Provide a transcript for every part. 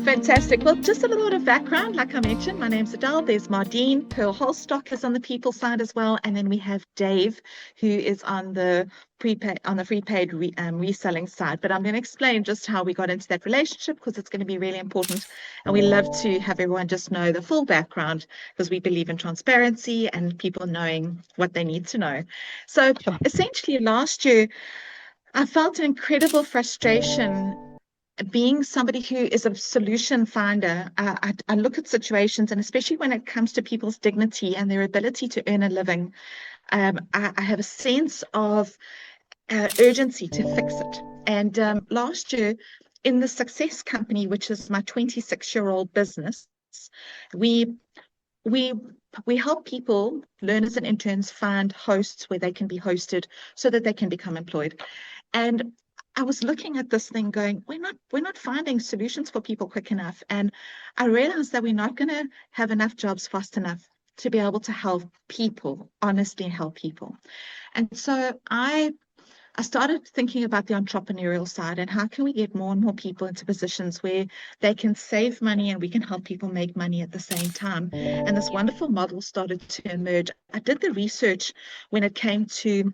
Fantastic. Well, just a little bit of background. Like I mentioned, my name's Adele. There's Mardine. Pearl Holstock is on the people side as well. And then we have Dave, who is on the free paid reselling side. But I'm going to explain just how we got into that relationship because it's going to be really important. And we love to have everyone just know the full background because we believe in transparency and people knowing what they need to know. So essentially last year, I felt an incredible frustration being somebody who is a solution finder. I look at situations, and especially when it comes to people's dignity and their ability to earn a living, I have a sense of urgency to fix it. And last year, in the Success Company, which is my 26-year-old business, we we we help people, learners and interns, find hosts where they can be hosted so that they can become employed. And I was looking at this thing going, we're not finding solutions for people quick enough. And I realized that we're not going to have enough jobs fast enough to be able to help people, honestly help people. And so I started thinking about the entrepreneurial side and how can we get more and more people into positions where they can save money and we can help people make money at the same time. And this wonderful model started to emerge. I did the research when it came to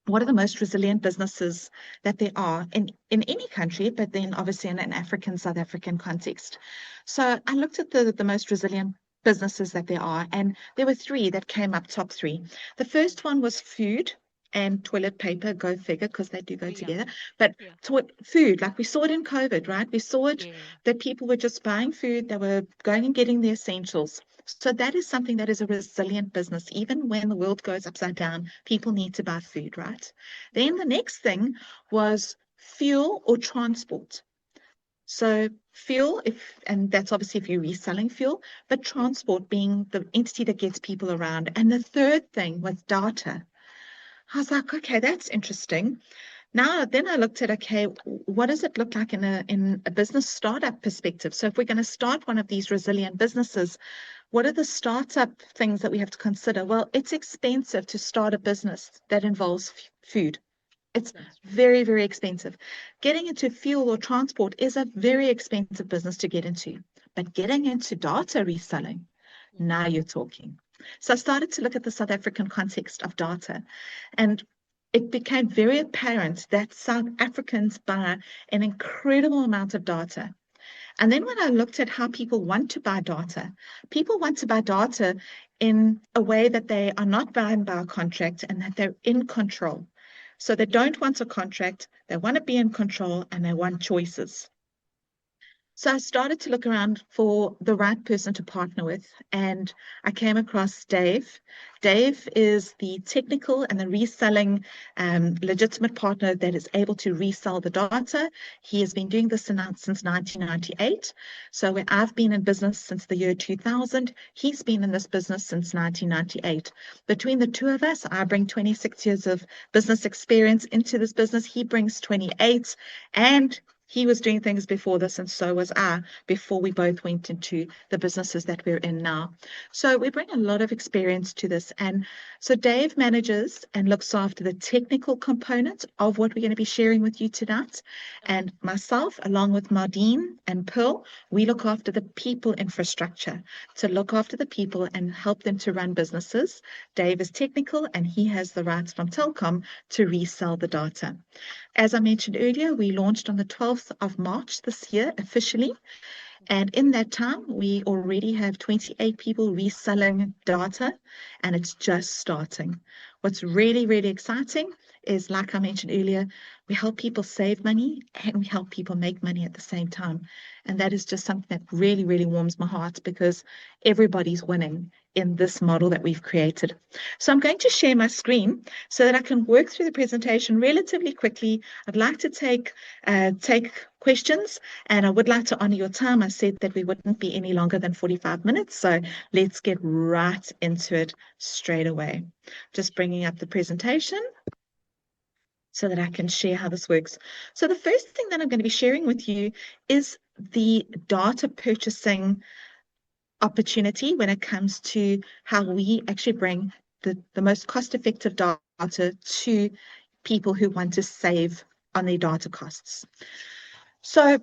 what are the most resilient businesses that there are in any country, but then obviously in an African, South African context. So I looked at the most resilient businesses that there are, and there were three that came up top three. The first one was food and toilet paper, go figure, because they do go together. But food, like we saw it in COVID, right? We saw it that people were just buying food, they were going and getting the essentials. So that is something that is a resilient business. Even when the world goes upside down, people need to buy food, right? Then the next thing was fuel or transport. So fuel, and that's obviously if you're reselling fuel, but transport being the entity that gets people around. And the third thing was data. I was like, okay, that's interesting. Now, then I looked at, okay, what does it look like in a business startup perspective? So if we're going to start one of these resilient businesses, what are the startup things that we have to consider? Well, it's expensive to start a business that involves food. It's very, very expensive. Getting into fuel or transport is a very expensive business to get into. But getting into data reselling, now you're talking. So I started to look at the South African context of data, and it became very apparent that South Africans buy an incredible amount of data. And then when I looked at how people want to buy data, people want to buy data in a way that they are not bound by a contract and that they're in control. So they don't want a contract, they want to be in control, and they want choices. So I started to look around for the right person to partner with, and I came across Dave. Dave is the technical and the reselling legitimate partner that is able to resell the data. He has been doing this since 1998. So where I've been in business since the year 2000, he's been in this business since 1998. Between the two of us, I bring 26 years of business experience into this business. He brings 28, and he was doing things before this, and so was I, before we both went into the businesses that we're in now. So we bring a lot of experience to this. And so Dave manages and looks after the technical component of what we're going to be sharing with you tonight. And myself, along with Mardine and Pearl, we look after the people infrastructure, to look after the people and help them to run businesses. Dave is technical, and he has the rights from Telkom to resell the data. As I mentioned earlier, we launched on the 12th of March this year officially. And in that time, we already have 28 people reselling data, and it's just starting. What's really, really exciting is, like I mentioned earlier, we help people save money and we help people make money at the same time. And that is just something that really, really warms my heart because everybody's winning in this model that we've created. So I'm going to share my screen so that I can work through the presentation relatively quickly. I'd like to take questions, and I would like to honor your time. I said that we wouldn't be any longer than 45 minutes, so let's get right into it straight away. Just bringing up the presentation so that I can share how this works. So the first thing that I'm going to be sharing with you is the data purchasing opportunity when it comes to how we actually bring the most cost-effective data to people who want to save on their data costs. So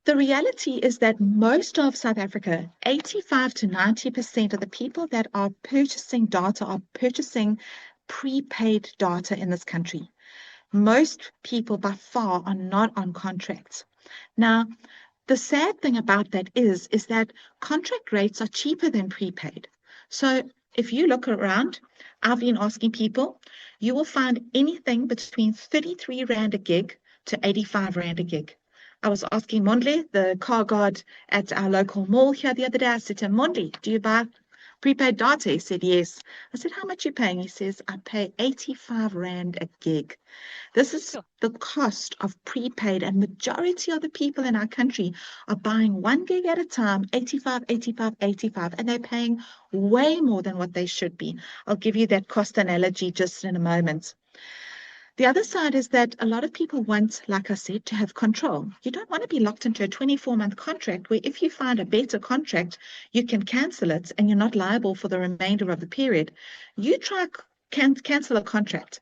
The reality is that most of South Africa, 85 to 90% of the people that are purchasing data are purchasing prepaid data in this country. Most people by far are not on contracts. Now, the sad thing about that is that contract rates are cheaper than prepaid. So if you look around, I've been asking people, you will find anything between 33 Rand a gig to 85 Rand a gig. I was asking Mondle, the car guard at our local mall here the other day. I said to him, Mondle, do you buy prepaid data? He said, yes. I said, how much are you paying? He says, I pay 85 Rand a gig. This is Sure. the cost of prepaid, and majority of the people in our country are buying 1 gig at a time, 85, 85, 85, and they're paying way more than what they should be. I'll give you that cost analogy just in a moment. The other side is that a lot of people want, like I said, to have control. You don't want to be locked into a 24-month contract where if you find a better contract, you can cancel it and you're not liable for the remainder of the period. You try cancel a contract.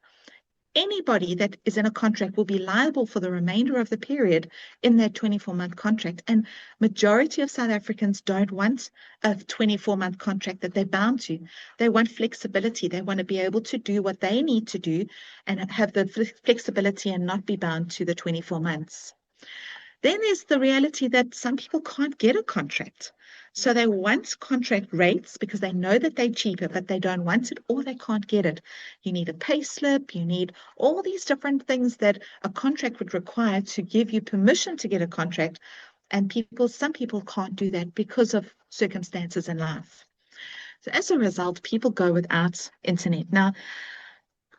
Anybody that is in a contract will be liable for the remainder of the period in that 24-month contract. And majority of South Africans don't want a 24-month contract that they're bound to. They want flexibility. They want to be able to do what they need to do and have the flexibility and not be bound to the 24 months. Then there's the reality that some people can't get a contract. So they want contract rates because they know that they're cheaper, but they don't want it or they can't get it. You need a pay slip, you need all these different things that a contract would require to give you permission to get a contract. And some people can't do that because of circumstances in life. So as a result, people go without internet. Now,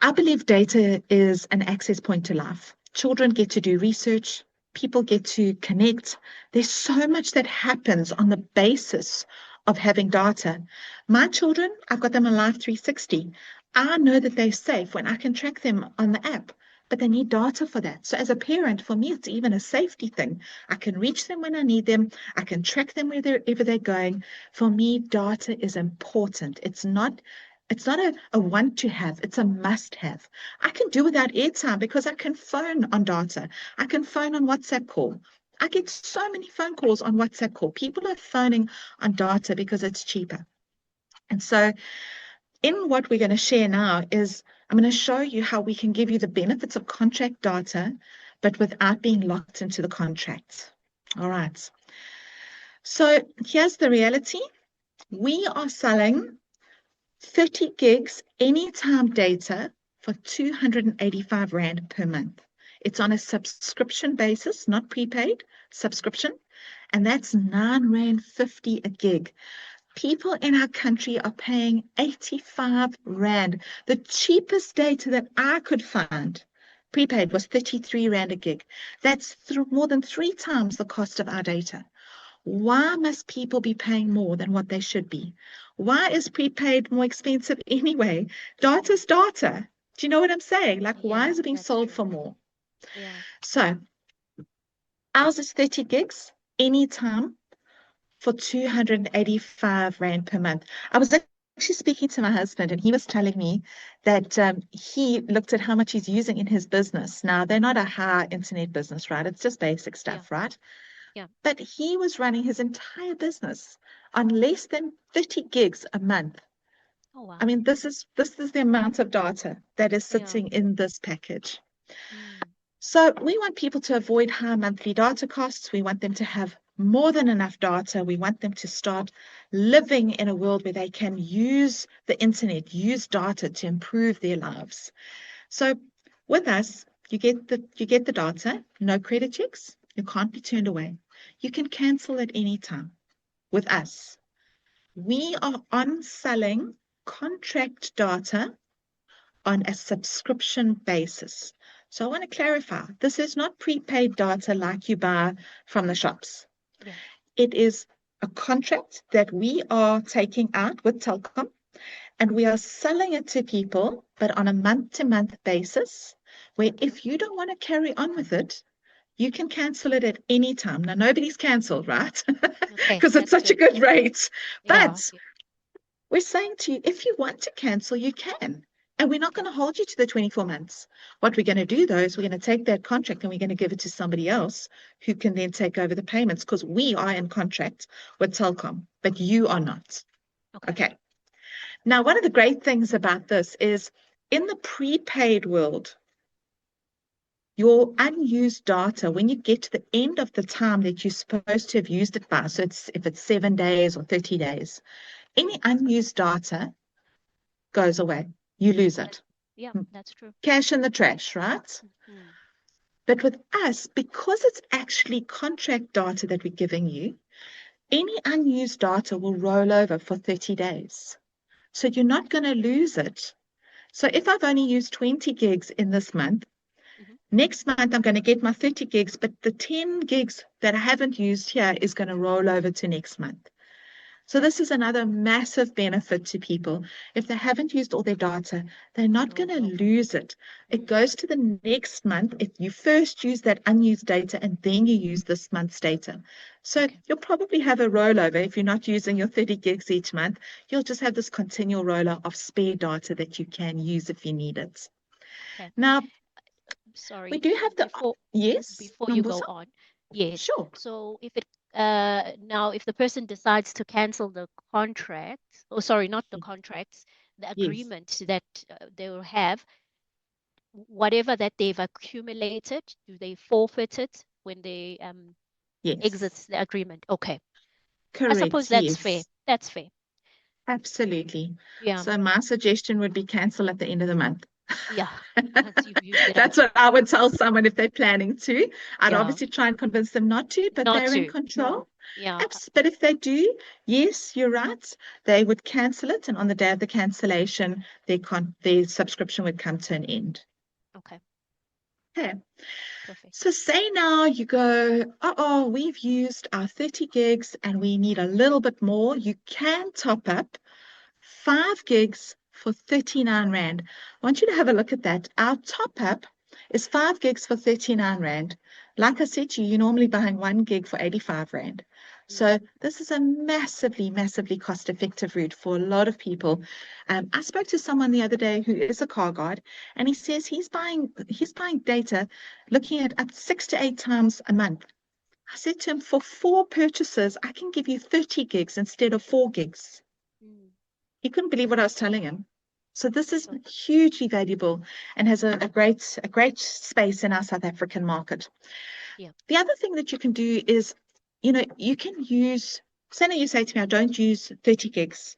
I believe data is an access point to life. Children get to do research, people get to connect. There's so much that happens on the basis of having data. My children, I've got them on Life 360. I know that they're safe when I can track them on the app, but they need data for that. So as a parent, for me, it's even a safety thing. I can reach them when I need them. I can track them wherever they're going. For me, data is important. It's not a want to have, it's a must have. I can do without airtime because I can phone on data. I can phone on WhatsApp call. I get so many phone calls on WhatsApp call. People are phoning on data because it's cheaper. And so in what we're going to share now is I'm going to show you how we can give you the benefits of contract data, but without being locked into the contract. All right. So here's the reality. We are selling 30 gigs anytime data for 285 Rand per month. It's on a subscription basis, not prepaid, subscription, and that's 9 Rand 50 a gig. People in our country are paying 85 Rand. The cheapest data that I could find prepaid was 33 Rand a gig. That's more than 3 times the cost of our data. Why must people be paying more than what they should be? Why is prepaid more expensive anyway? Data's data. Do you know what I'm saying? Like, why Yeah, is it being that's sold true. for more? Yeah. So, ours is 30 gigs anytime for 285 Rand per month. I was actually speaking to my husband, and he was telling me that he looked at how much he's using in his business. Now, they're not a high internet business, right? It's just basic Yeah. stuff, right? Yeah. But he was running his entire business on less than 30 gigs a month. Oh, I wow. mean, this is the amount of data that is Yeah. sitting in this package. Mm. So we want people to avoid high monthly data costs. We want them to have more than enough data. We want them to start living in a world where they can use the internet, use data to improve their lives. So with us, you get the data, no credit checks, you can't be turned away. You can cancel at any time. With us, we are on selling contract data on a subscription basis. So I want to clarify, this is not prepaid data like you buy from the shops. Yeah. It is a contract that we are taking out with Telkom, and we are selling it to people, but on a month-to-month basis, where if you don't want to carry on with it, you can cancel it at any time. Now, nobody's canceled, right? Okay, Because it's that's such a good. good rate. Yeah. But Yeah. we're saying to you, if you want to cancel, you can. And we're not Okay. going to hold you to the 24 months. What we're going to do, though, is we're going to take that contract and we're going to give it to somebody else who can then take over the payments because we are in contract with Telkom, but you are not. Okay. Okay. Now, one of the great things about this is in the prepaid world, your unused data, when you get to the end of the time that you're supposed to have used it by, so if it's 7 days or 30 days, any unused data goes away. You lose That, it. yeah, that's true. Cash in the trash, right? Mm. But with us, because it's actually contract data that we're giving you, any unused data will roll over for 30 days. So you're not going to lose it. So if I've only used 20 gigs in this month, Mm-hmm. next month I'm going to get my 30 gigs, but the 10 gigs that I haven't used here is going to roll over to next month. So Okay. this is another massive benefit to people. If they haven't used all their data, they're It not going rolls to over. lose it. It Mm. goes to the next month if you first use that unused data and then you use this month's data. So Okay. you'll probably have a rollover. If you're not using your 30 gigs each month, you'll just have this continual roller of spare data that you can use if you need it. Okay. Now, we Sorry, do have the, before yes, before you go Nombuso? on. Yes. Sure. So if it now if the person decides to cancel the contract, oh sorry, not the contracts, the Yes, agreement that they will have, whatever that they've accumulated, do they forfeit it when they exit yes, the agreement? Okay. I suppose correct, that's fair. yes. That's fair. Absolutely. Yeah. So my suggestion would be cancel at the end of the month. Yeah. Once you've used it up. That's what I would tell someone if they're planning to. I'd Yeah. obviously try and convince them not to, but Not they're in to. control. Yeah. But if they do, yes, you're right. They would cancel it, and on the day of the cancellation, their subscription would come to an end. Okay. Okay. Perfect. So say now you go, oh, we've used our 30 gigs and we need a little bit more. You can top up 5 gigs for 39 Rand. I want you to have a look at that. Our top up is 5 gigs for 39 Rand. Like I said to you, you're normally buying 1 gig for 85 Rand. Mm. So this is a massively, massively cost-effective route for a lot of people. I spoke to someone the other day who is a car guard, and he says he's buying data looking at up 6 to 8 times a month. I said to him, for 4 purchases, I can give you 30 gigs instead of 4 gigs. Mm. He couldn't believe what I was telling him. So this is So, hugely valuable and has a great space in our South African market. yeah. The other thing that you can do is, you can use, say now you say to me, I don't use 30 gigs.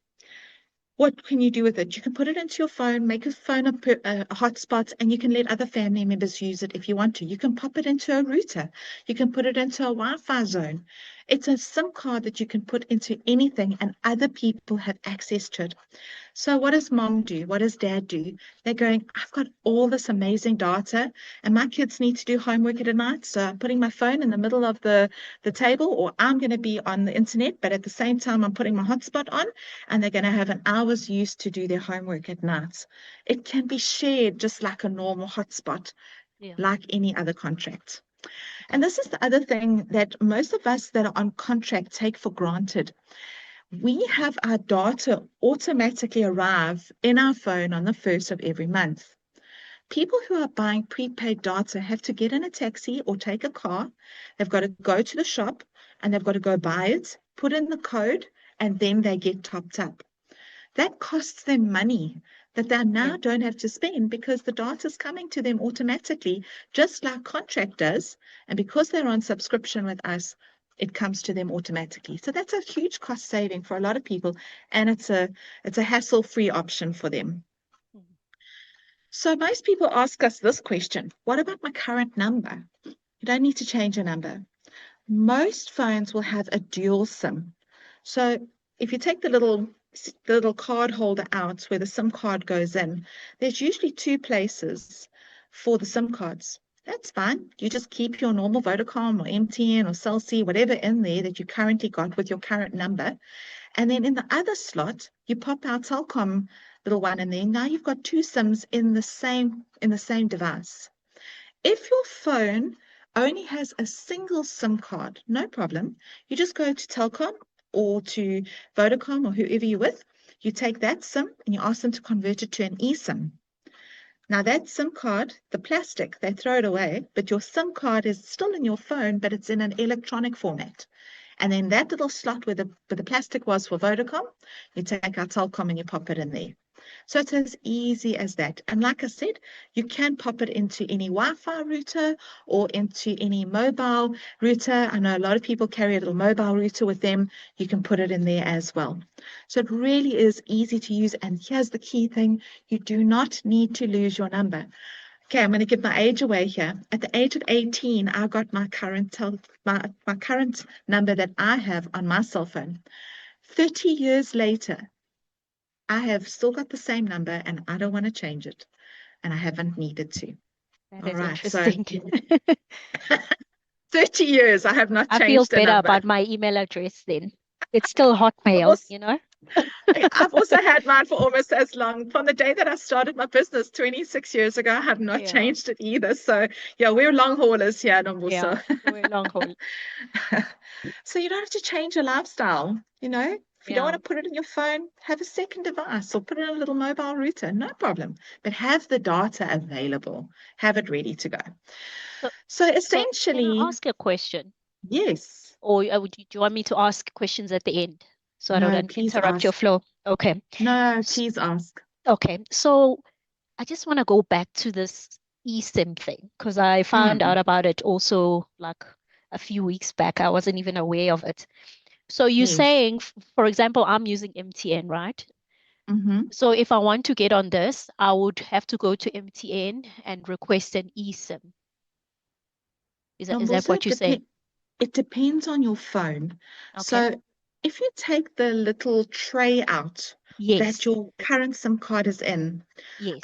What can you do with it? You can put it into your phone, make a phone a hotspot, and you can let other family members use it if you want to. You can pop it into a router. You can put it into a Wi-Fi zone. It's a SIM card that you can put into anything, and other people have access to it. So what does mom do? What does dad do? They're going, I've got all this amazing data and my kids need to do homework at night. So I'm putting my phone in the middle of the table, or I'm going to be on the internet, but at the same time, I'm putting my hotspot on and they're going to have an hour's use to do their homework at night. It can be shared just like a normal hotspot, Yeah. like any other contract. And Okay. this is the other thing that most of us that are on contract take for granted. We have our data automatically arrive in our phone on the first of every month. People who are buying prepaid data have to get in a taxi or take a car. They've got to go to the shop and they've got to go buy it, put in the code, and then they get topped up. That costs them money that they Yeah. now don't have to spend because the data is coming to them automatically, just like contract does. And because they're on subscription with us, it comes to them automatically. So that's a huge cost saving for a lot of people, and it's a hassle-free option for them. Mhm. So most people ask us this question: what about my current number? You don't need to change your number. Most phones will have a dual SIM. So if you take the little card holder out where the SIM card goes in, there's usually 2 places for the SIM cards. That's fine. You just keep your normal Vodacom or MTN or Cell C, whatever in there that you currently got with your current number. And then in the other slot, you pop our Telkom little one in there. Now you've got 2 SIMs in the same device. If your phone only has a single SIM card, no problem. You just go to Telkom or to Vodacom or whoever you're with. You take that SIM and you ask them to convert it to an eSIM. Now that SIM card, the plastic, they throw it away, but your SIM card is still in your phone, but it's in an electronic format. And then that little slot where the plastic was for Vodacom, you take out Telkom and you pop it in there. So it's as easy as that. And like I said, you can pop it into any Wi-Fi router or into any mobile router. I know a lot of people carry a little mobile router with them. You can put it in there as well. So it really is easy to use. And here's the key thing. You do not need to lose your number. Okay, I'm going to give my age away here. At the age of 18, I got my current number that I have on my cell phone. 30 years later, I have still got the same number and I don't want to change it. And I haven't needed to. That All is right, so interesting. 30 years I have not I feel changed a better number. about my email address then. It's still Hotmail, you know? I've also had mine for almost as long. From the day that I started my business 26 years ago, I have not Yeah, changed it either. So, yeah, we're long haulers here, yeah. Nombuso. We're long haul. So you don't have to change your lifestyle, you know? If you don't want Yeah. to put it in your phone, have a second device or put it in a little mobile router, no problem. But have the data available, have it ready to go. So, So so can I essentially, ask a question? yes. Or do you want me to ask questions at the end so I don't No, please interrupt your ask. flow? Okay. No, S- please ask. Okay. So I just want to go back to this eSIM thing because I found Mm, out about it also like a few weeks back. I wasn't even aware of it. So you're yes. saying, for example, I'm using MTN, right? Mm-hmm. So if I want to get on this, I would have to go to MTN and request an eSIM. Is that Also, what you're saying? it depends on your phone. Okay. So if you take the little tray out that Yes. your current SIM card is in,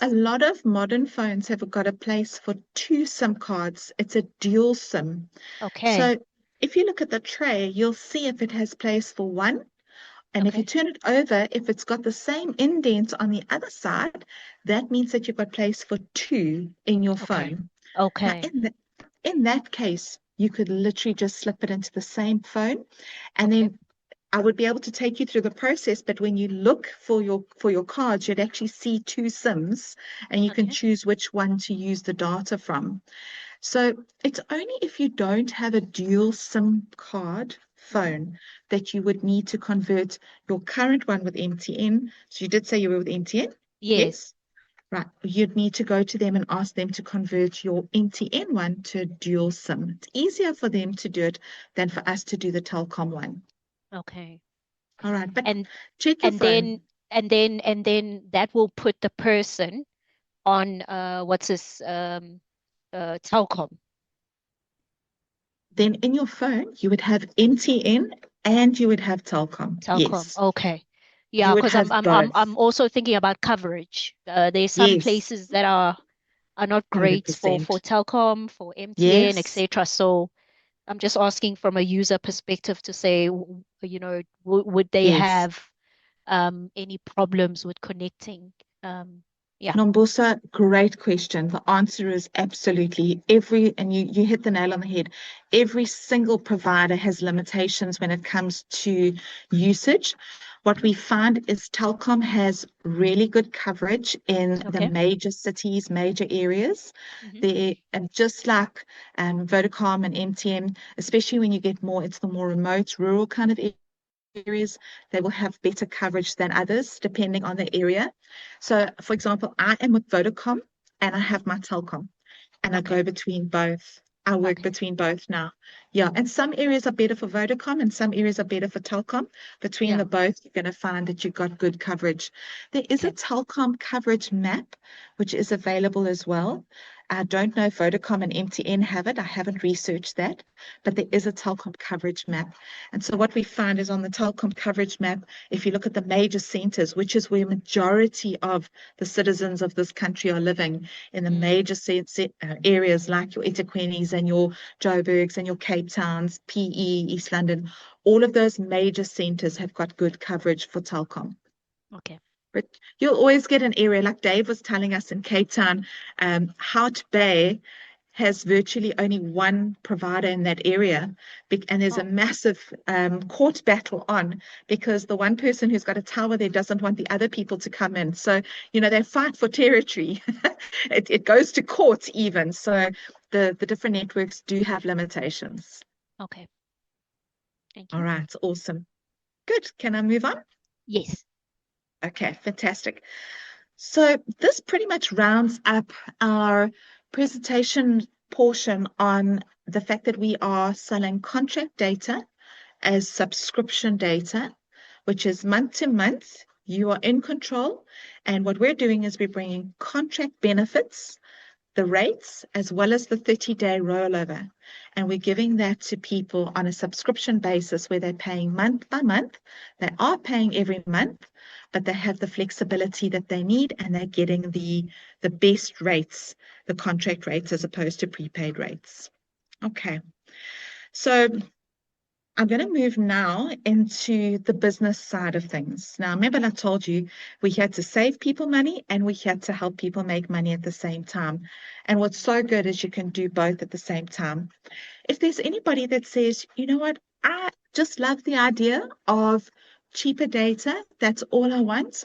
a Yes. lot of modern phones have got a place for two SIM cards. It's a dual SIM. Okay. So if you look at the tray, you'll see if it has place for one. And if you Okay. turn it over, if it's got the same indent on the other side, that means that you've got place for two in your Okay. phone. Now, Okay. in that case, you could literally just slip it into the same phone, and Okay. then I would be able to take you through the process. But when you look for your cards, you'd actually see two SIMs, and you can Okay. choose which one to use the data from. So it's only if you don't have a dual SIM card Hmm. phone that you would need to convert your current one with MTN. So you did say you were with MTN? Yes. Yes. Right. You'd need to go to them and ask them to convert your MTN one to a dual SIM. It's easier for them to do it than for us to do the Telkom one. Okay. All right. But And check your and then phone. that will put the person on what's this Telkom. Then in your phone, you would have MTN and you would have Telkom. Telkom. Yes. Okay. Yeah, You would because have I'm both. also thinking about coverage. There's some Yes. places that are not great for 100%. Telkom, for MTN, Yes. etc. So I'm just asking from a user perspective to say, would they Yes. have any problems with connecting? Yeah. Nombusa, great question. The answer is absolutely and you hit the nail on the head. Every single provider has limitations when it comes to usage. What we find is Telkom has really good coverage in the Okay. major cities, major areas. Hmm. They and just like Vodacom and MTN, especially when you get more, it's the more remote, rural kind of areas, they will have better coverage than others, depending on the area. So, for example, I am with Vodacom and I have my Telkom and I Okay. go between both. I work Okay. between both now. Yeah, and some areas are better for Vodacom and some areas are better for Telkom. Between the Yeah. both, you're going to find that you've got good coverage. There is a Okay. Telkom coverage map, which is available as well. I don't know if Vodacom and MTN have it. I haven't researched that, but there is a Telkom coverage map. And so what we find is on the Telkom coverage map, if you look at the major centers, which is where majority of the citizens of this country are living, in the Mm. major areas like your eThekwini's and your Joburg's and your Cape Towns, PE, East London, all of those major centers have got good coverage for Telkom. Okay. But you'll always get an area like Dave was telling us in Cape Town, Hout Bay has virtually only one provider in that area, and there's a Oh, massive court battle on because the one person who's got a tower there doesn't want the other people to come in. So, they fight for territory. It goes to court even. So the different networks do have limitations. okay. Thank All you. right, awesome. Good. Can I move on? Yes. Okay, fantastic. So this pretty much rounds up our presentation portion on the fact that we are selling contract data as subscription data, which is month to month. You are in control. And what we're doing is we're bringing contract benefits, the rates, as well as the 30-day rollover. And we're giving that to people on a subscription basis where they're paying month by month. They are paying every month, but they have the flexibility that they need, and they're getting the best rates, the contract rates, as opposed to prepaid rates. Okay. So I'm going to move now into the business side of things. Now, remember, I told you we had to save people money and we had to help people make money at the same time. And what's so good is you can do both at the same time. If there's anybody that says, you know what, I just love the idea of cheaper data, that's all I want.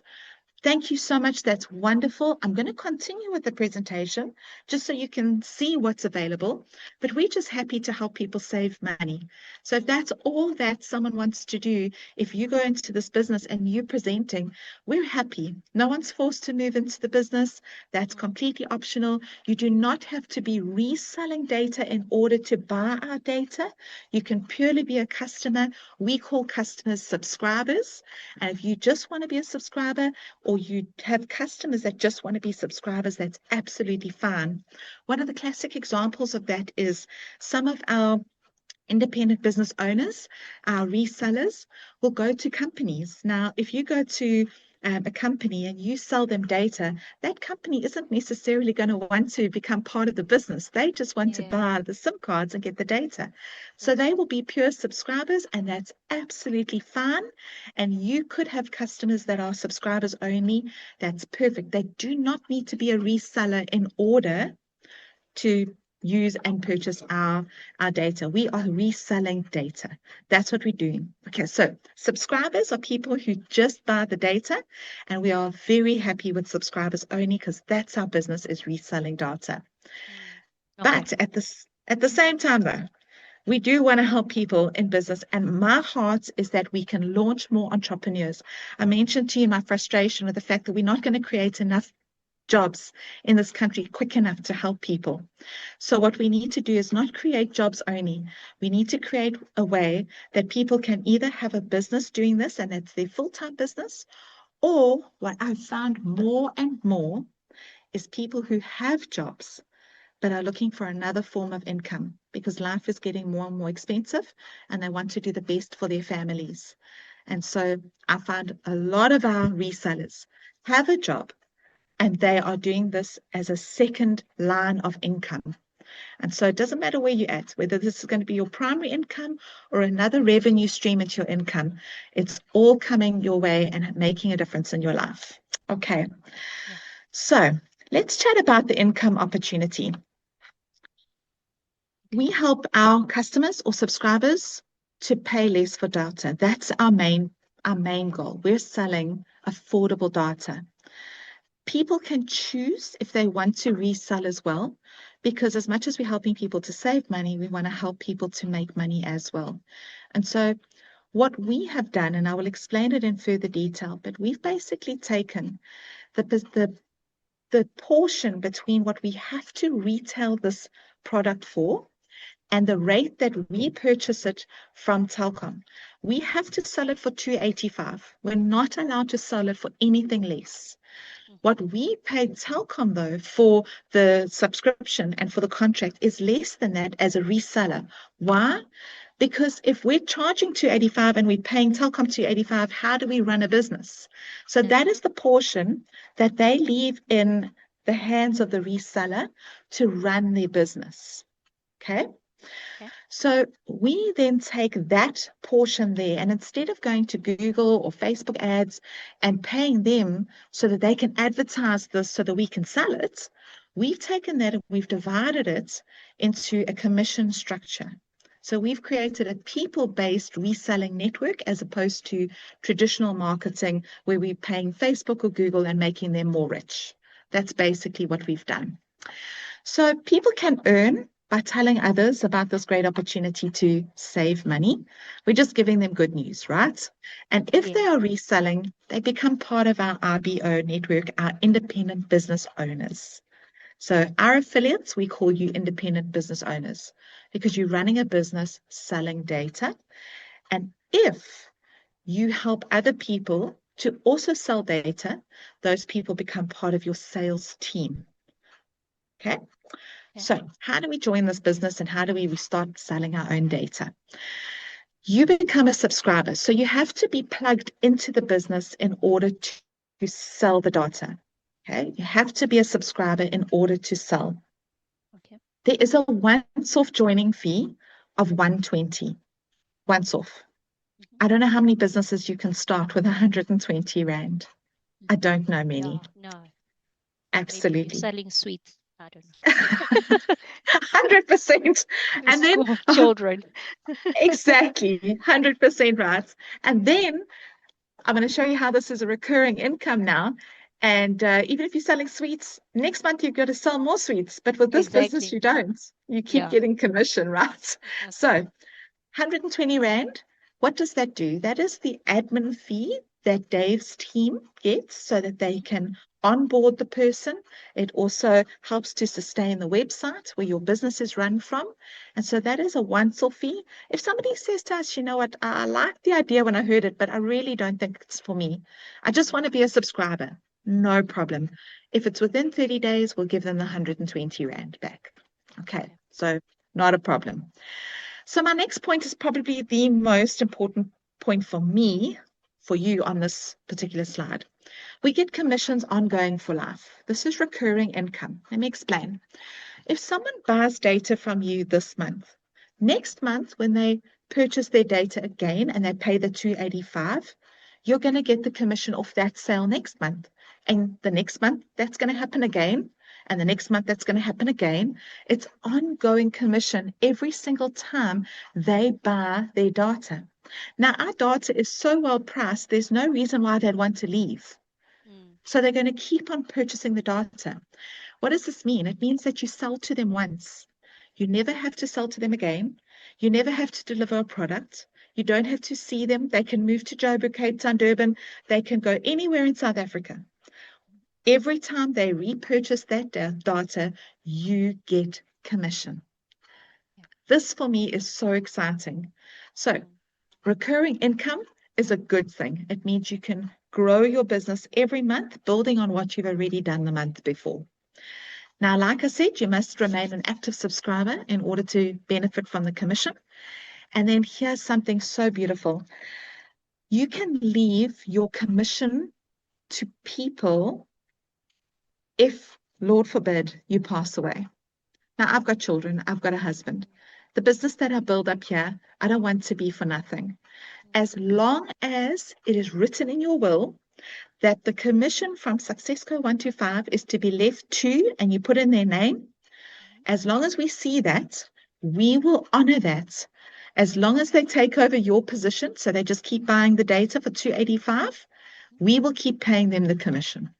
Thank you so much. That's wonderful. I'm going to continue with the presentation just so you can see what's available. But we're just happy to help people save money. So if that's all that someone wants to do, if you go into this business and you're presenting, we're happy. No one's forced to move into the business. That's completely optional. You do not have to be reselling data in order to buy our data. You can purely be a customer. We call customers subscribers. And if you just want to be a subscriber, or you have customers that just want to be subscribers, that's absolutely fine. One of the classic examples of that is some of our independent business owners, our resellers, will go to companies. Now, if you go to a company and you sell them data, that company isn't necessarily going to want to become part of the business. They just want to Yeah. buy the SIM cards and get the data. So they will be pure subscribers, and that's absolutely fine. And you could have customers that are subscribers only. That's perfect. They do not need to be a reseller in order to use and purchase our data. We are reselling data. That's what we're doing. Okay, so subscribers are people who just buy the data, and we are very happy with subscribers only because that's our business, is reselling data. Okay. But at the same time, though, we do want to help people in business, and my heart is that we can launch more entrepreneurs. I mentioned to you my frustration with the fact that we're not going to create enough jobs in this country quick enough to help people. So what we need to do is not create jobs only. We need to create a way that people can either have a business doing this, and it's their full-time business, or what I've found more and more is people who have jobs but are looking for another form of income because life is getting more and more expensive, and they want to do the best for their families. And so I find a lot of our resellers have a job, and they are doing this as a second line of income. And so it doesn't matter where you're at, whether this is going to be your primary income or another revenue stream at your income, it's all coming your way and making a difference in your life. Okay. Yeah. So let's chat about the income opportunity. We help our customers or subscribers to pay less for data. That's our main goal. We're selling affordable data. People can choose if they want to resell as well, because as much as we're helping people to save money, we want to help people to make money as well. And so what we have done, and I will explain it in further detail, but we've basically taken the portion between what we have to retail this product for and the rate that we purchase it from Telkom. We have to sell it for 285. We're not allowed to sell it for anything less. What we pay Telkom, though, for the subscription and for the contract is less than that as a reseller. Why? Because if we're charging 285 and we're paying Telkom 285, how do we run a business? So that is the portion that they leave in the hands of the reseller to run their business. Okay? Okay. So we then take that portion there, and instead of going to Google or Facebook ads and paying them so that they can advertise this so that we can sell it, We've taken that and we've divided it into a commission structure. So we've created a people-based reselling network as opposed to traditional marketing where we're paying Facebook or Google and making them more rich. That's basically what we've done. So people can earn by telling others about this great opportunity to save money. We're just giving them good news, right? And if they are reselling, they become part of our IBO network, our independent business owners. So our affiliates, we call you independent business owners because you're running a business selling data. And if you help other people to also sell data, those people become part of your sales team. Okay? So how do we join this business and how do we start selling our own data? You become a subscriber. So you have to be plugged into the business in order to sell the data. Okay? You have to be a subscriber in order to sell. Okay. There is a once-off joining fee of 120. Once off. I don't know how many businesses you can start with 120 Rand. I don't know many. No. Absolutely. Maybe selling sweets. I don't know. 100%. And then school children. exactly 100% right. And then I'm going to show you how this is a recurring income now. And even if you're selling sweets, next month you've got to sell more sweets. But with this business, you don't. You keep getting commission, right? Okay. So 120 Rand, what does that do? That is the admin fee that Dave's team gets so that they can onboard the person. It also helps to sustain the website where your business is run from. And so that is a once-off fee. If somebody says to us, you know what, I liked the idea when I heard it, but I really don't think it's for me. I just want to be a subscriber. No problem. If it's within 30 days, we'll give them the 120 Rand back. Okay, so not a problem. So my next point is probably the most important point for me, for you on this particular slide. We get commissions ongoing for life. This is recurring income. Let me explain. If someone buys data from you this month, next month when they purchase their data again and they pay the 285, you're going to get the commission off that sale next month. And the next month, that's going to happen again. And the next month, that's going to happen again. It's ongoing commission every single time they buy their data. Now, our data is so well priced, there's no reason why they'd want to leave. So they're going to keep on purchasing the data. What does this mean? It means that you sell to them once. You never have to sell to them again. You never have to deliver a product. You don't have to see them. They can move to Joburg, Cape Town, Durban. They can go anywhere in South Africa. Every time they repurchase that data, you get commission. This for me is so exciting. So recurring income is a good thing. It means you can grow your business every month, building on what you've already done the month before. Now, like I said, you must remain an active subscriber in order to benefit from the commission. And then here's something so beautiful. You can leave your commission to people if, Lord forbid, you pass away. Now, I've got children. I've got a husband. The business that I build up here, I don't want to be for nothing. As long as it is written in your will that the commission from Successco125 is to be left to, and you put in their name, as long as we see that, we will honor that. As long as they take over your position, so they just keep buying the data for 285, we will keep paying them the commission.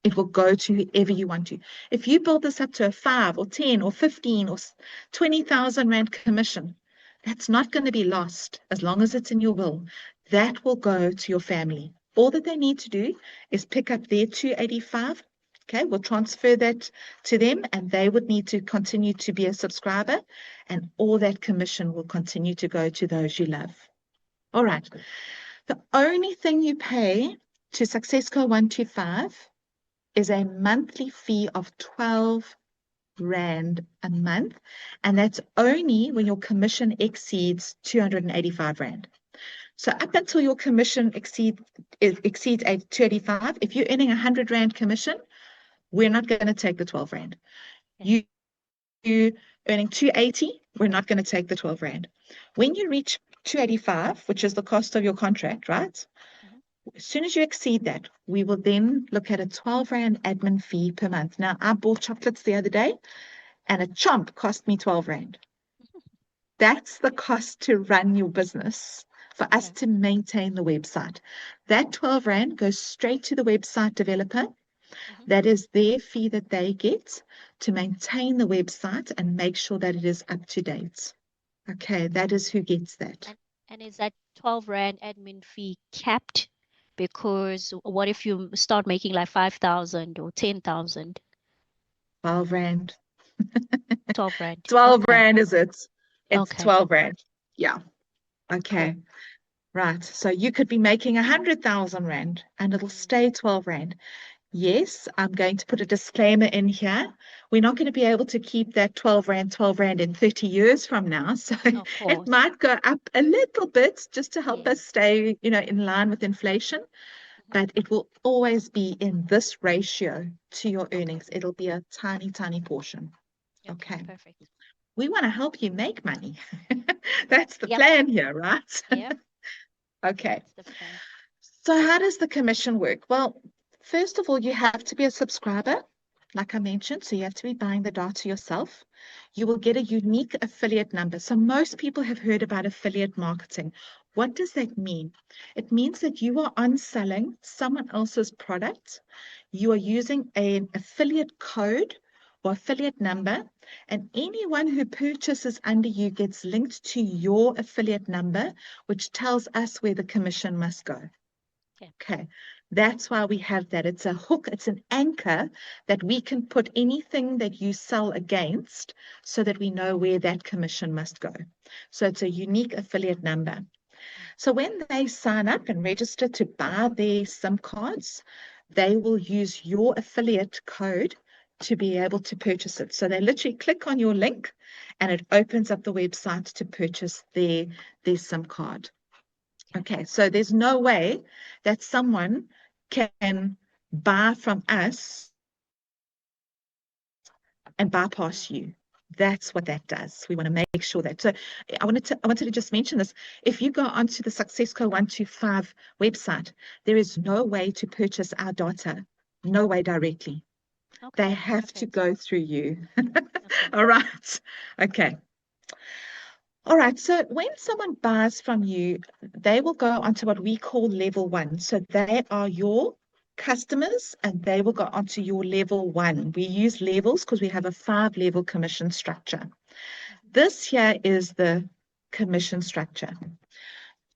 It will go to whoever you want to. If you build this up to a 5 or 10 or 15 or 20,000 Rand commission, that's not going to be lost as long as it's in your will. That will go to your family. All that they need to do is pick up their 285. Okay, we'll transfer that to them and they would need to continue to be a subscriber and all that commission will continue to go to those you love. All right. The only thing you pay to Successco125 is a monthly fee of 12 Rand a month. And that's only when your commission exceeds 285 Rand. So up until your commission exceeds 285, if you're earning 100 Rand commission, we're not going to take the 12 Rand. You earning 280, we're not going to take the 12 Rand. When you reach 285, which is the cost of your contract, right? As soon as you exceed that, we will then look at a 12 Rand admin fee per month. Now, I bought chocolates the other day, and a chomp cost me 12 Rand. That's the cost to run your business for us Okay. to maintain the website. That 12 Rand goes straight to the website developer. Mm-hmm. That is their fee that they get to maintain the website and make sure that it is up to date. Okay, that is who gets that. And is that 12 Rand admin fee capped? Because what if you start making like 5,000 or 10,000? 12 Rand. 12 Rand. 12 Okay. Rand is it? It's Okay. 12 Rand. Yeah. Cool. Okay. Right. So you could be making 100,000 Rand and it'll Mm, stay 12 Rand. Yes, I'm going to put a disclaimer in here. We're not going to be able to keep that 12 Rand in 30 years from now. So of it course. might go up a little bit just to help Yes. us stay, in line with inflation, Mhm. but it will always be in this ratio to your Okay. earnings. It'll be a tiny, tiny portion. Okay. Okay. Perfect. We want to help you make money. That's the Yep. plan here, right? Yep. Okay. That's the plan. So how does the commission work? Well, first of all, you have to be a subscriber, like I mentioned. So you have to be buying the data yourself. You will get a unique affiliate number. So most people have heard about affiliate marketing. What does that mean? It means that you are on selling someone else's product. You are using an affiliate code or affiliate number, and anyone who purchases under you gets linked to your affiliate number, which tells us where the commission must go. Okay. Okay, that's why we have that. It's a hook, it's an anchor that we can put anything that you sell against so that we know where that commission must go. So it's a unique affiliate number. Mm. So when they sign up and register to buy their SIM cards, they will use your affiliate code to be able to purchase it. So they literally click on your link and it opens up the website to purchase their SIM card. Okay. Okay, so there's no way that someone can buy from us and Mm. bypass you. That's what that does. We want to make sure that. So I wanted to just mention this. If you go onto the Successco125 website, there is no way to purchase our data, no way directly. They Okay. have to Perfect. go through you. Okay. All right. Okay. All right, so when someone buys from you, they will go onto what we call level one. So they are your customers and they will go onto your level one. We use levels because we have a 5-level commission structure. Mhm. This here is the commission structure.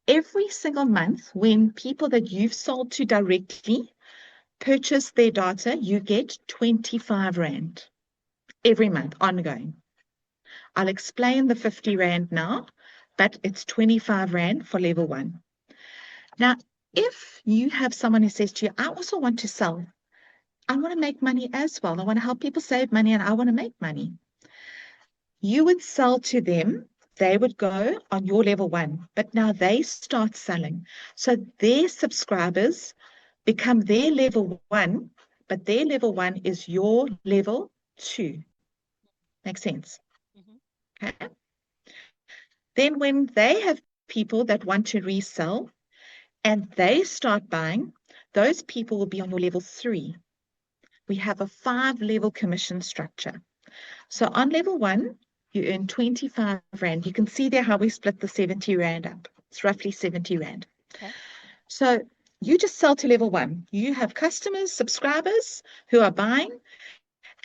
Every single month, when people that you've sold to directly purchase their data, you get 25 Rand every month ongoing. I'll explain the 50 Rand now, but it's 25 Rand for level one. Now, if you have someone who says to you, I also want to sell, I want to make money as well. I want to help people save money and I want to make money. You would sell to them. They would go on your level one, but now they start selling. So their subscribers become their level one, but their level one is your level two. Makes sense? Mhm. Okay. Then when they have people that want to resell and they start buying, those people will be on your level three. We have a 5-level commission structure. So Mhm. on level one, you earn 25 Rand. You can see there how we split the 70 Rand up. It's roughly 70 Rand. Okay. So you just sell to level one. You have customers, subscribers who are buying,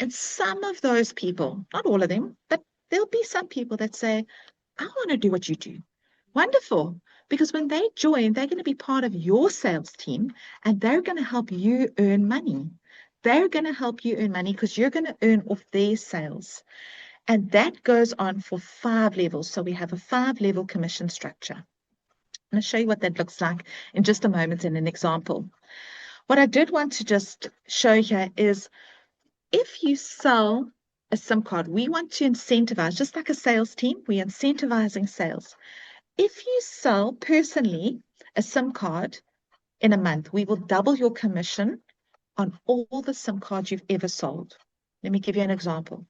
and some of those people, not all of them, but there'll be some people that say, I want to do what you do. Wonderful. Because when they join, they're going to be part of your sales team and they're going to help you earn money. They're going to help you earn money because you're going to earn off their sales. And that goes on for 5 levels. So we have a 5-level commission structure. I'm going to show you what that looks like in just a moment in an example. What I did want to just show here is if you sell a SIM card, we want to incentivize, just like a sales team, we're incentivizing sales. If you sell personally a SIM card in a month, we will double your commission on all the SIM cards you've ever sold. Let me give you an example.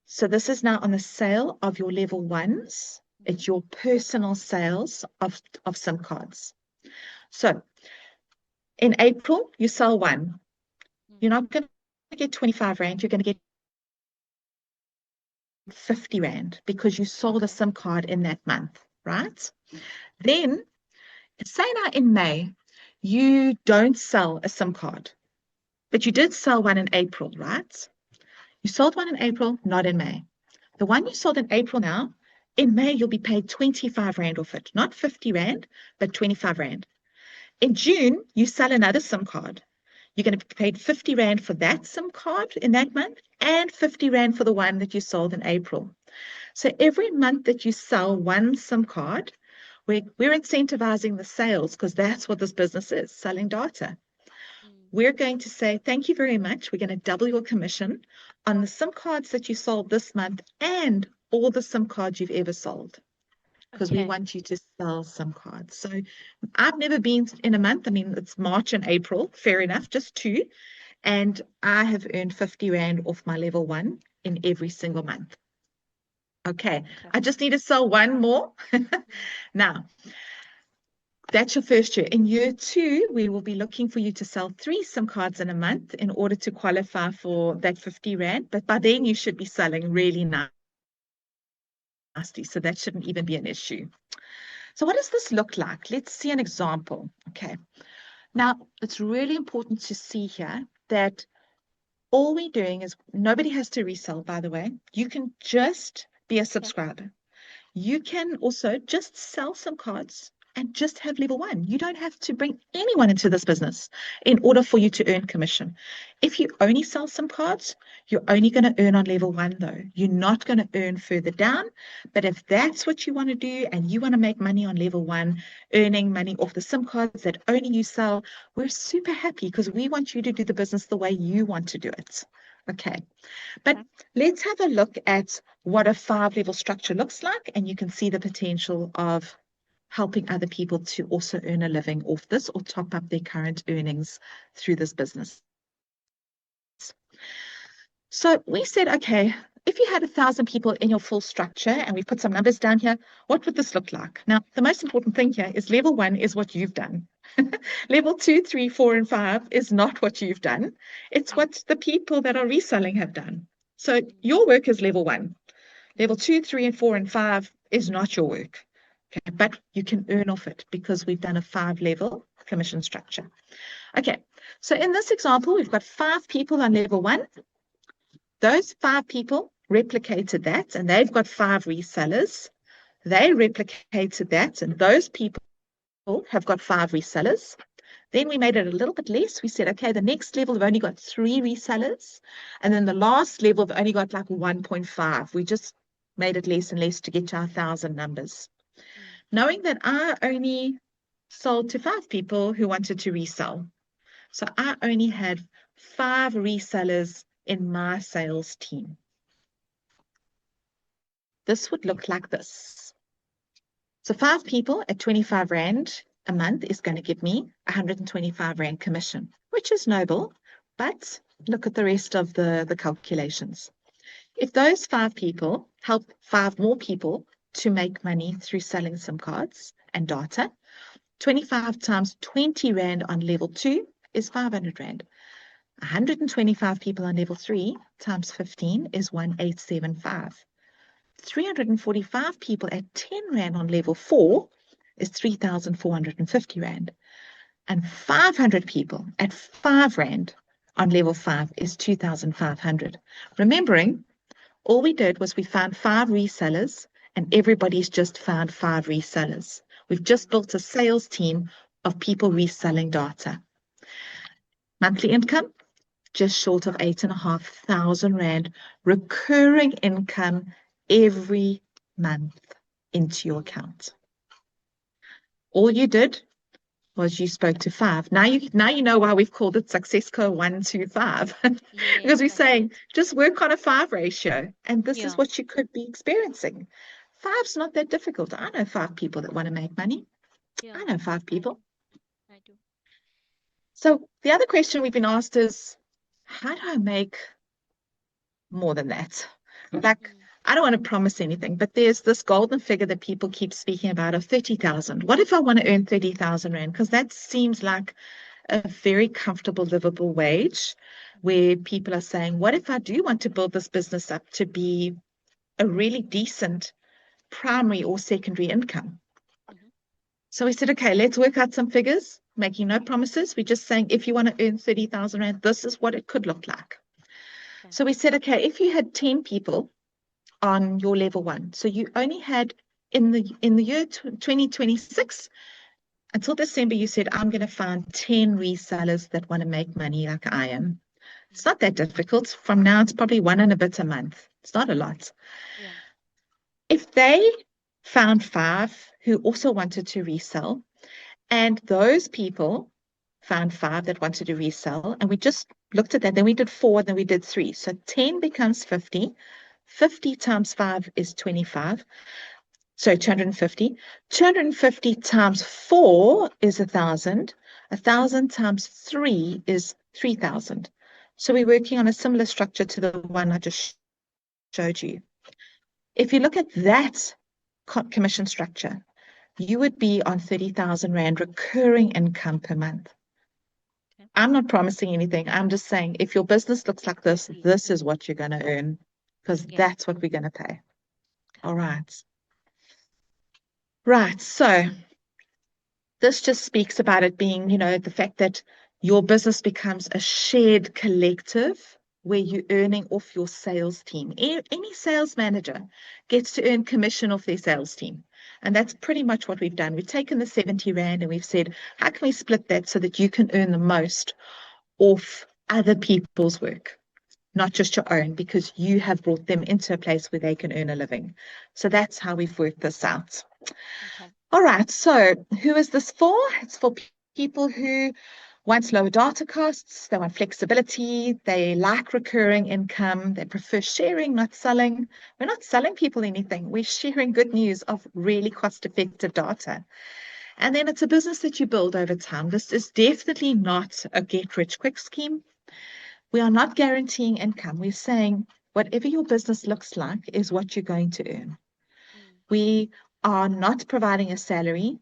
So this is now on the sale of your level ones. Mhm. It's your personal sales of SIM cards. So in April, you sell one. You're not going to get 25 Rand. You're going to get 50 Rand because you sold a SIM card in that month, right? Then, say now in May, you don't sell a SIM card, but you did sell one in April, right? You sold one in April, not in May. The one you sold in April now, in May, you'll be paid 25 Rand off it, not 50 Rand, but 25 Rand. In June, you sell another SIM card. You're going to be paid 50 Rand for that SIM card in that month and 50 Rand for the one that you sold in April. So every month that you sell one SIM card, we're incentivizing the sales because that's what this business is, selling data. We're going to say, thank you very much. We're going to double your commission on the SIM cards that you sold this month and all the SIM cards you've ever sold because we want you to sell SIM cards. So I've never been in a month. I mean, it's March and April, fair enough, just two. And I have earned 50 Rand off my level 1 in every single month. Okay, I just need to sell one more. Now, that's your first year. In year 2, we will be looking for you to sell 3 SIM cards in a month in order to qualify for that 50 Rand. But by then, you should be selling really nicely. So that shouldn't even be an issue. So what does this look like? Let's see an example. Okay. Now, it's really important to see here that all we're doing is nobody has to resell, by the way. You can just be a subscriber. You can also just sell SIM cards and just have level 1. You don't have to bring anyone into this business in order for you to earn commission. If you only sell SIM cards, you're only going to earn on level 1 though. You're not going to earn further down. But if that's what you want to do and you want to make money on level 1, earning money off the SIM cards that only you sell, we're super happy because we want you to do the business the way you want to do it. Okay, but let's have a look at what a 5-level structure looks like, and you can see the potential of helping other people to also earn a living off this or top up their current earnings through this business. So we said, okay, if you had 1,000 people in your full structure, and we put some numbers down here, what would this look like? Now, the most important thing here is level 1 is what you've done. Level 2, 3, 4, and 5 is not what you've done. It's what the people that are reselling have done. So your work is level 1. Level 2, 3, and 4, and 5 is not your work. Okay, but you can earn off it because we've done a 5-level commission structure. Okay, so in this example, we've got 5 people on level 1. Those 5 people replicated that, and they've got 5 resellers. They replicated that, and those people have got 5 resellers. Then we made it a little bit less. We said, okay, the next level, we've only got 3 resellers. And then the last level, we've only got like 1.5. We just made it less and less to get to our 1,000 numbers. Knowing that I only sold to 5 people who wanted to resell. So I only had 5 resellers in my sales team. This would look like this. So 5 people at 25 Rand a month is going to give me 125 Rand commission, which is noble, but look at the rest of the calculations. If those 5 people help 5 more people to make money through selling SIM cards and data, 25 times 20 Rand on level 2 is 500 Rand. 125 people on level 3 times 15 is 1875. 345 people at 10 Rand on level 4 is 3,450 Rand. And 500 people at 5 Rand on level 5 is 2,500. Remembering, all we did was we found 5 resellers and everybody's just found 5 resellers. We've just built a sales team of people reselling data. Monthly income, just short of 8,500 Rand, recurring income every month into your account. All you did was you spoke to 5. Now you know why we've called it SUCCESSCO125. Because we're saying just work on a 5 ratio, and this is what you could be experiencing. 5's not that difficult. I know 5 people that want to make money. I know 5 people. I do. So the other question we've been asked is, how do I make more than that? Like, I don't want to promise anything, but there's this golden figure that people keep speaking about of 30,000. What if I want to earn 30,000 Rand? Because that seems like a very comfortable, livable wage where people are saying, what if I do want to build this business up to be a really decent primary or secondary income? Mm-hmm. So we said, okay, let's work out some figures, making no promises. We're just saying, if you want to earn 30,000 Rand, this is what it could look like. Okay. So we said, okay, if you had 10 people on your level one, so you only had in the year 2026, until December, you said, I'm going to find 10 resellers that want to make money like I am. It's not that difficult. From now, it's probably one and a bit a month. It's not a lot. Yeah. If they found 5 who also wanted to resell, and those people found 5 that wanted to resell, and we just looked at that, then we did 4, then we did 3. So 10 becomes 50. 50 times 5 is 25. So 250. 250 times 4 is 1,000. 1,000 times 3 is 3,000. So we're working on a similar structure to the one I just showed you. If you look at that commission structure, you would be on 30,000 Rand recurring income per month. Okay. I'm not promising anything. I'm just saying if your business looks like this, this is what you're going to earn because that's what we're going to pay. All right. Right. So this just speaks about it being, the fact that your business becomes a shared collective where you're earning off your sales team. Any sales manager gets to earn commission off their sales team. And that's pretty much what we've done. We've taken the 70 Rand and we've said, how can we split that so that you can earn the most off other people's work, not just your own, because you have brought them into a place where they can earn a living. So that's how we've worked this out. Okay. All right, so who is this for? It's for people who want lower data costs, they want flexibility, they like recurring income, they prefer sharing, not selling. We're not selling people anything. We're sharing good news of really cost-effective data. And then it's a business that you build over time. This is definitely not a get-rich-quick scheme. We are not guaranteeing income. We're saying whatever your business looks like is what you're going to earn. We are not providing a salary,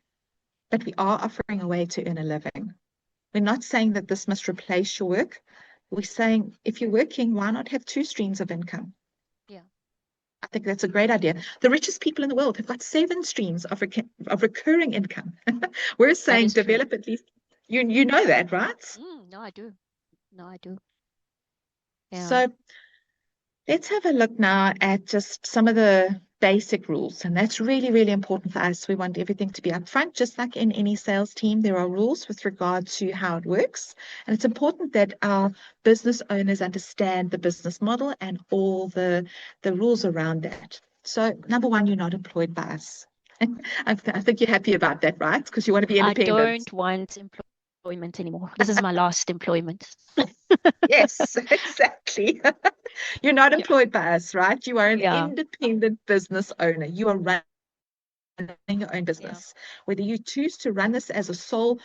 but we are offering a way to earn a living. We're not saying that this must replace your work. We're saying if you're working, why not have 2 streams of income? Yeah. I think that's a great idea. The richest people in the world have got 7 streams of recurring income. We're saying develop at least, you know that, right? No, I do. No, I do. Yeah. So let's have a look now at just some of the basic rules. And that's really, really important for us. We want everything to be upfront, just like in any sales team. There are rules with regard to how it works. And it's important that our business owners understand the business model and all the rules around that. So number 1, you're not employed by us. I think you're happy about that, right? Because you want to be I independent. don't want employment anymore. This is my last employment. Yes, exactly. You're not Yeah. employed by us, right? You are an Yeah. independent business owner. You are running your own Yeah. business. Whether you choose to run this as a sole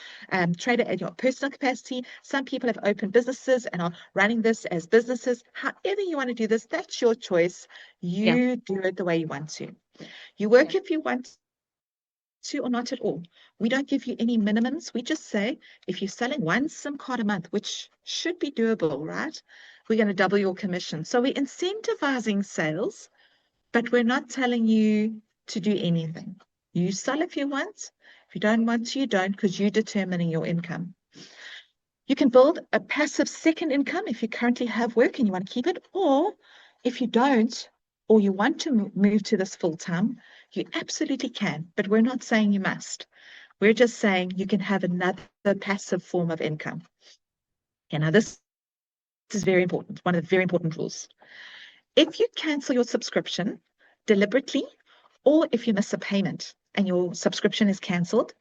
trader in your personal capacity, some people have opened businesses and are running this as businesses. However you want to do this, that's your choice. Yeah. You do it the way you want to. You work Yeah. if you want to or not at all. We don't give you any minimums. We just say if you're selling 1 SIM card a month, which should be doable, right? We're going to double your commission. So we're incentivizing sales, but we're not telling you to do anything. You sell if you want. If you don't want to, you don't, because you're determining your income. You can build a passive second income if you currently have work and you want to keep it, or if you don't, or you want to move to this full time, you absolutely can, but we're not saying you must. We're just saying you can have another passive form of income. Okay, now this is very important, one of the very important rules. If you cancel your subscription deliberately, or if you miss a payment and your subscription is canceled,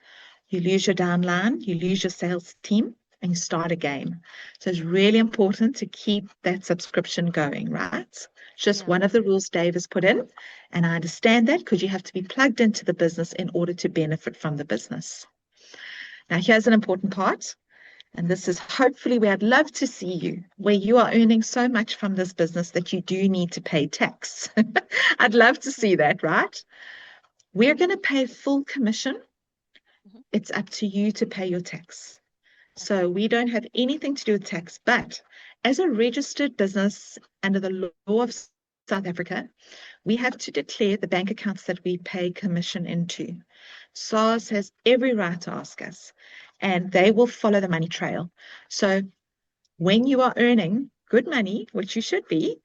you lose your downline, you lose your sales team, and you start again. So it's really important to keep that subscription going, right? It's just one of the rules Dave has put in. And I understand that because you have to be plugged into the business in order to benefit from the business. Now, here's an important part. And this is hopefully where I'd love to see you, where you are earning so much from this business that you do need to pay tax. I'd love to see that, right? We're going to pay full commission. It's up to you to pay your tax. So we don't have anything to do with tax, but as a registered business under the law of South Africa, we have to declare the bank accounts that we pay commission into. SARS has every right to ask us, and they will follow the money trail. So when you are earning good money, which you should be,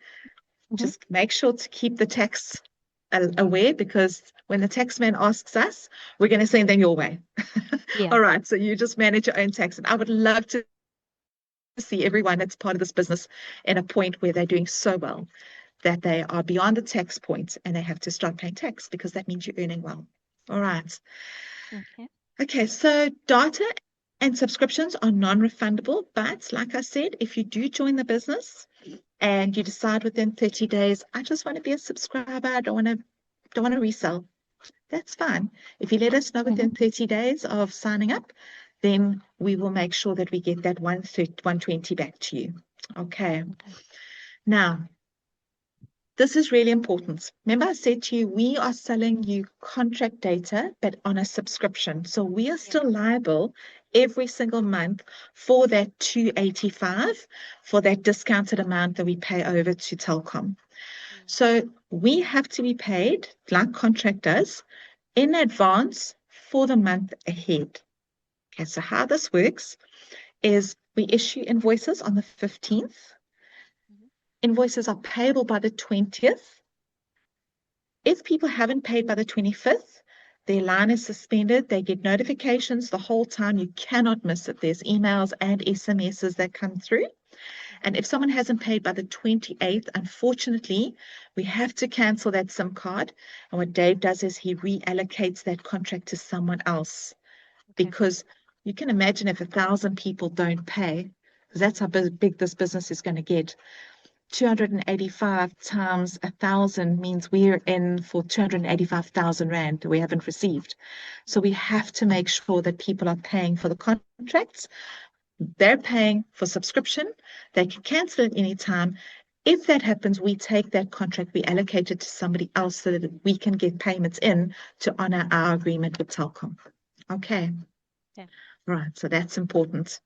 just make sure to keep the tax aware, because when the tax man asks us, we're going to send them your way. Yeah. All right, so you just manage your own tax. And I would love to see everyone that's part of this business in a point where they're doing so well that they are beyond the tax point and they have to start paying tax, because that means you're earning well. All right. Okay, so data and subscriptions are non-refundable, but like I said, if you do join the business and you decide within 30 days, I just want to be a subscriber, I don't want to resell, that's fine. If you let us know within 30 days of signing up, then we will make sure that we get that 120 back to you. Okay. Now, this is really important. Remember I said to you, we are selling you contract data, but on a subscription. So we are still liable every single month for that 285, for that discounted amount that we pay over to Telkom. So we have to be paid, like contract does, in advance for the month ahead. Okay, so how this works is we issue invoices on the 15th. Invoices are payable by the 20th. If people haven't paid by the 25th, their line is suspended. They get notifications the whole time. You cannot miss it. There's emails and SMSs that come through. And if someone hasn't paid by the 28th, unfortunately, we have to cancel that SIM card. And what Dave does is he reallocates that contract to someone else. Because you can imagine if 1,000 people don't pay, because that's how big this business is going to get. 285 times 1,000 means we're in for 285,000 Rand that we haven't received. So we have to make sure that people are paying for the contracts. They're paying for subscription. They can cancel at any time. If that happens, we take that contract, we allocate it to somebody else so that we can get payments in to honor our agreement with Telkom. Okay. Right, so that's important.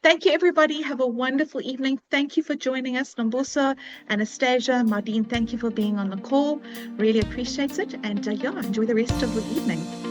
Thank you, everybody. Have a wonderful evening. Thank you for joining us. Nombuso, Anastasia, Mardine, thank you for being on the call. Really appreciate it. And yeah, enjoy the rest of the evening.